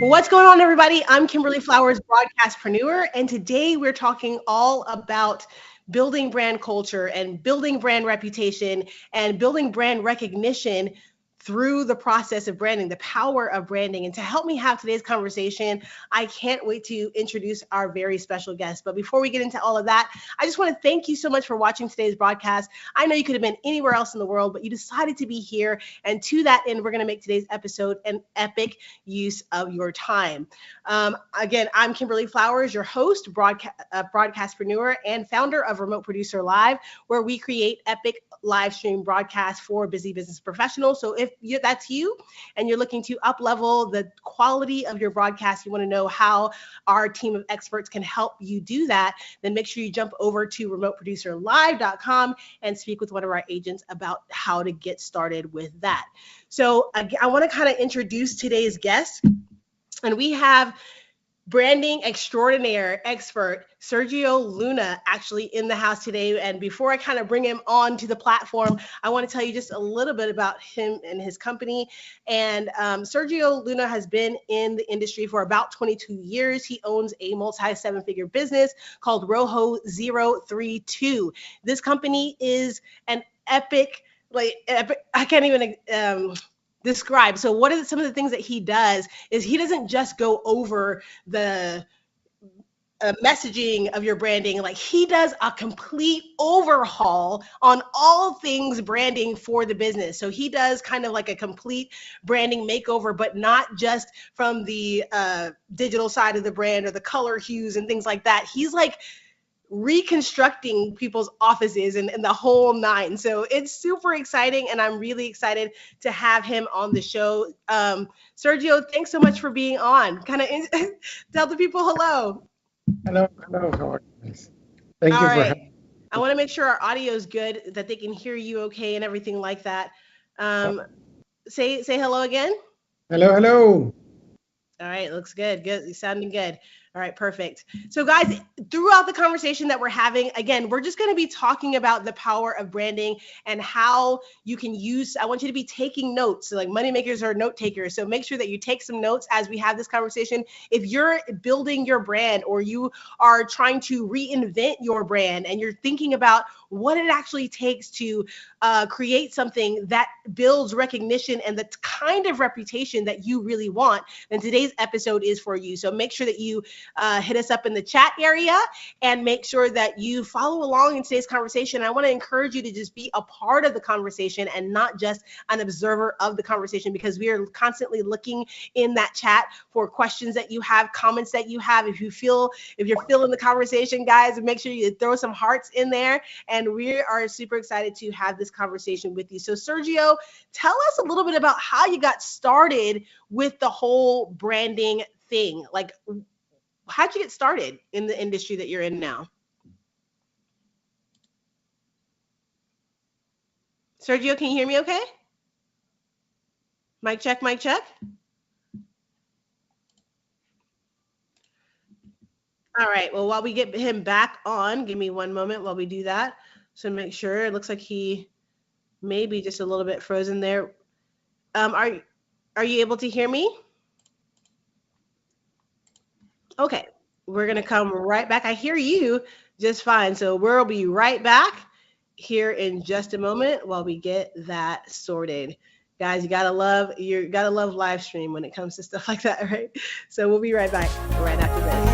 Well, what's going on, everybody? I'm Kimberly Flowers, broadcastpreneur, and today we're talking all about building brand culture and building brand reputation and building brand recognition through the process of branding, the power of branding. And to help me have today's conversation, I can't wait to introduce our very special guest. But before we get into all of that, I just want to thank you so much for watching today's broadcast. I know you could have been anywhere else in the world, but you decided to be here. And to that end, we're going to make today's episode an epic use of your time. Again, I'm Kimberly Flowers, your host, broadcastpreneur, and founder of Remote Producer Live, where we create epic live stream broadcasts for busy business professionals. So if that's you and you're looking to up level the quality of your broadcast, you want to know how our team of experts can help you do that, then make sure you jump over to remoteproducerlive.com and speak with one of our agents about how to get started with that. So I want to kind of introduce today's guest. And we have branding extraordinaire expert Sergio Luna actually in the house today. And before I kind of bring him on to the platform, I want to tell you just a little bit about him and his company. And Sergio Luna has been in the industry for about 22 years. He owns a multi-seven-figure business called Rojo 032. This company is an epic, I can't even describe. So what are some of the things that he does is he doesn't just go over the messaging of your branding. Like, he does a complete overhaul on all things branding for the business. So he does kind of like a complete branding makeover, but not just from the digital side of the brand or the color hues and things like that. He's like reconstructing people's offices and the whole nine. So it's super exciting, and I'm really excited to have him on the show. Sergio, thanks so much for being on. Kind of tell the people hello. Hello, hello, how are you guys? Thank All you for right. having I want to make sure our audio is good, that they can hear you okay and everything like that. me. Um, say hello again. Hello, hello. All right, looks good. Good. You're sounding good. All right, perfect. So, guys, throughout the conversation that we're having, again, we're just going to be talking about the power of branding and how you can use. I want you to be taking notes. So, like, moneymakers are note takers. So make sure that you take some notes as we have this conversation. If you're building your brand or you are trying to reinvent your brand and you're thinking about what it actually takes to create something that builds recognition and the kind of reputation that you really want, then today's episode is for you. So make sure that you hit us up in the chat area and make sure that you follow along in today's conversation. I want to encourage you to just be a part of the conversation and not just an observer of the conversation, because we are constantly looking in that chat for questions that you have, comments that you have. If you're feeling the conversation, guys, make sure you throw some hearts in there. And we are super excited to have this conversation with you. So Sergio, tell us a little bit about how you got started with the whole branding thing. Like, how'd you get started in the industry that you're in now? Sergio, can you hear me okay? Mic check, mic check. All right, well, while we get him back on, give me one moment while we do that. So make sure, it looks like he may be just a little bit frozen there. Are you able to hear me? Okay, we're gonna come right back. I hear you just fine. So we'll be right back here in just a moment while we get that sorted. Guys, you gotta love live stream when it comes to stuff like that, right? So we'll be right back right after this.